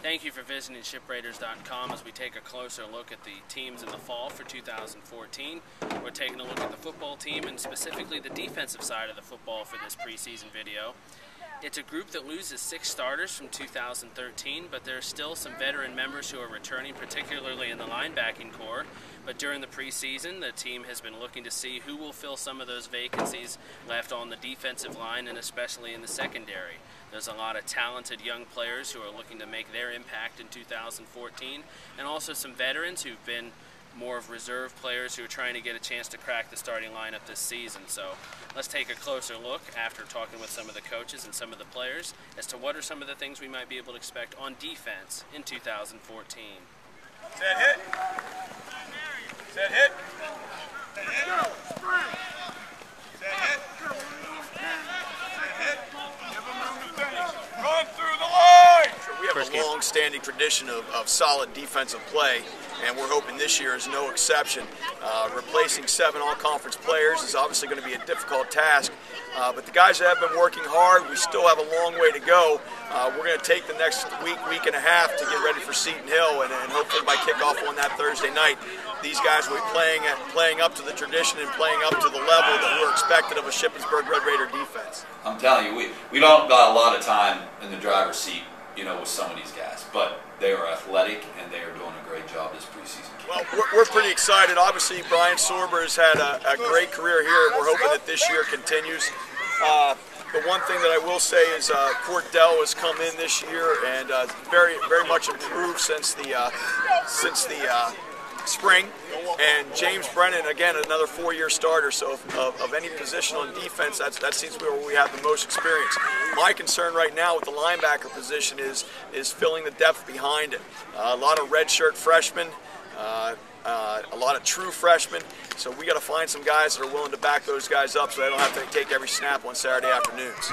Thank you for visiting ShipRaiders.com as we take a closer look at the teams in the fall for 2014. We're taking a look at the football team and specifically the defensive side of the football for this preseason video. It's a group that loses 6 starters from 2013, but there are still some veteran members who are returning, particularly in the linebacking core. But during the preseason, the team has been looking to see who will fill some of those vacancies left on the defensive line and especially in the secondary. There's a lot of talented young players who are looking to make their impact in 2014, and also some veterans who've been more of reserve players who are trying to get a chance to crack the starting lineup this season. So let's take a closer look after talking with some of the coaches and some of the players as to what are some of the things we might be able to expect on defense in 2014. Set hit. Set hit. Set hit. Set hit. Run through the line! We have a long-standing tradition of solid defensive play, and we're hoping this year is no exception. Replacing 7 all-conference players is obviously going to be a difficult task, but the guys that have been working hard, we still have a long way to go. We're going to take the next week and a half to get ready for Seton Hill, and hopefully by kickoff on that Thursday night, these guys will be playing up to the tradition and playing up to the level that we're expected of a Shippensburg Red Raider defense. I'm telling you, we don't got a lot of time in the driver's seat, with some of these guys, but they are athletic and they are doing a great job this preseason. Well, we're pretty excited. Obviously, Brian Sorber has had a great career here, and we're hoping that this year continues. The one thing that I will say is Cordell has come in this year and very much improved since the spring, and James Brennan, again, another 4-year starter. So of any position on defense, that seems to be where we have the most experience. My concern right now with the linebacker position is filling the depth behind it. A lot of redshirt freshmen, a lot of true freshmen, so we got to find some guys that are willing to back those guys up so they don't have to take every snap on Saturday afternoons.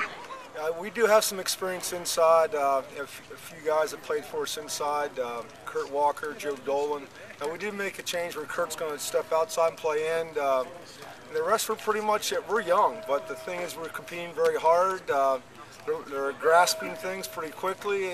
We do have some experience inside, a few guys that played for us inside, Kurt Walker, Joe Dolan. We did make a change where Kurt's going to step outside and play in. The rest were pretty much it. We're young, but the thing is we're competing very hard. They're grasping things pretty quickly.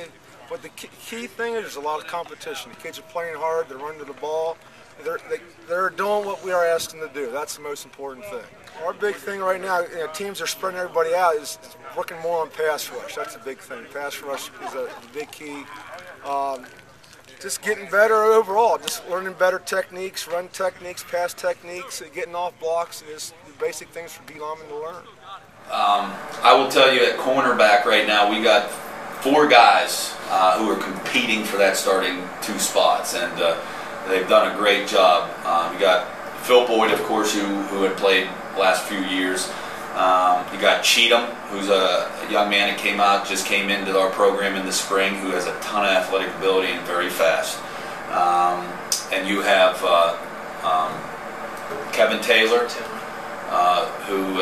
But the key thing is there's a lot of competition. The kids are playing hard, they're running to the ball. They're doing what we are asking to do. That's the most important thing. Our big thing right now, teams are spreading everybody out, is working more on pass rush. That's a big thing. Pass rush is a big key. Just getting better overall, just learning better techniques, run techniques, pass techniques, getting off blocks, and just the basic things for D-linemen to learn. I will tell you at cornerback right now, we got 4 guys who are competing for that starting 2 spots, and they've done a great job. We got Phil Boyd, of course, who had played the last few years. You got Cheatham, who's a young man that just came into our program in the spring, who has a ton of athletic ability and very fast. And you have Kevin Taylor, who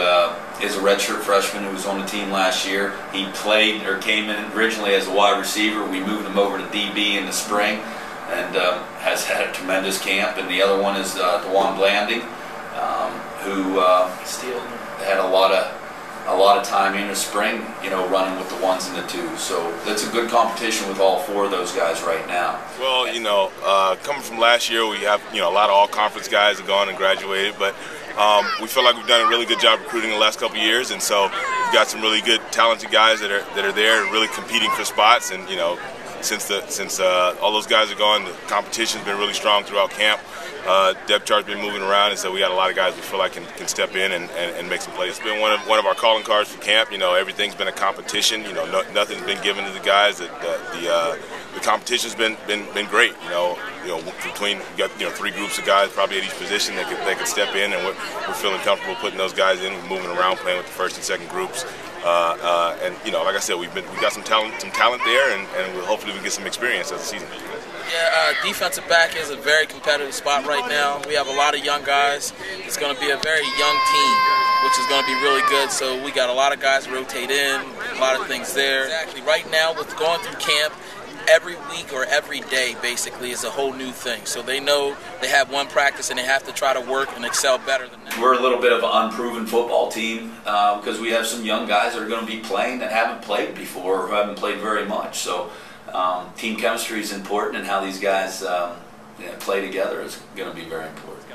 is a redshirt freshman who was on the team last year. He came in originally as a wide receiver. We moved him over to DB in the spring, and has had a tremendous camp. And the other one is DeJuan Blanding, who had a lot of time in the spring, running with the 1s and the 2s. So that's a good competition with all 4 of those guys right now. Well, coming from last year, we have a lot of all-conference guys that gone and graduated, but we feel like we've done a really good job recruiting the last couple of years, and so we've got some really good, talented guys that are there, really competing for spots. And since all those guys are gone, the competition's been really strong throughout camp. Depth chart's been moving around, and so we got a lot of guys we feel like can step in and make some plays. It's been one of our calling cards for camp. Everything's been a competition. Nothing's been given to the guys. The competition's been great. Between you got 3 groups of guys probably at each position that could step in, and we're feeling comfortable putting those guys in, moving around, playing with the first and second groups. And like I said, we've got some talent there, and hopefully we can get some experience as the season. Yeah, defensive back is a very competitive spot right now. We have a lot of young guys. It's going to be a very young team, which is going to be really good. So we got a lot of guys rotate in, a lot of things there. Exactly. Right now, with going through camp, every week or every day basically is a whole new thing. So they know they have one practice and they have to try to work and excel better than that. We're a little bit of an unproven football team because we have some young guys that are going to be playing that haven't played before or haven't played very much. So team chemistry is important, and how these guys play together is going to be very important.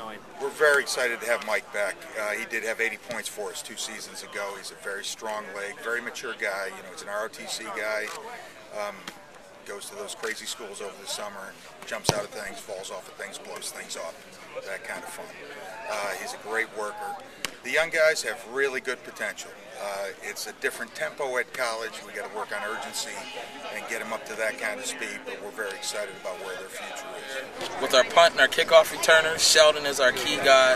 We're very excited to have Mike back. He did have 80 points for us 2 seasons ago. He's a very strong leg, very mature guy. You know, he's an ROTC guy. Goes to those crazy schools over the summer and jumps out of things, falls off of things, blows things up. That kind of fun. He's a great worker. The young guys have really good potential. It's a different tempo at college. We got to work on urgency and get them up to that kind of speed, but we're very excited about where their future is. With our punt and our kickoff returners, Sheldon is our key guy.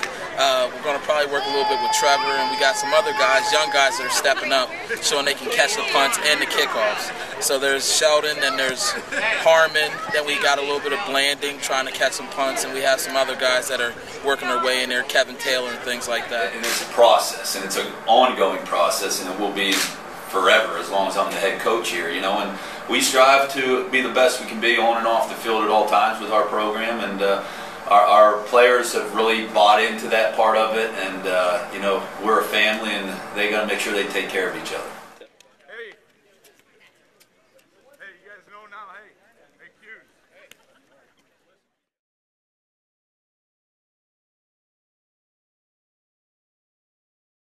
We're going to probably work a little bit with Trevor, and we got some other guys, young guys that are stepping up, showing they can catch the punts and the kickoffs. So there's Sheldon, then there's Harmon, then we got a little bit of Blanding trying to catch some punts, and we have some other guys that are working their way in there, Kevin Taylor and things like that. And it's a process, and it's an ongoing process, and it will be forever as long as I'm the head coach here, you know. And we strive to be the best we can be on and off the field at all times with our program, and our players have really bought into that part of it, and you know, we're a family, and they got to make sure they take care of each other. Hey, you guys know now, hey, Hughes,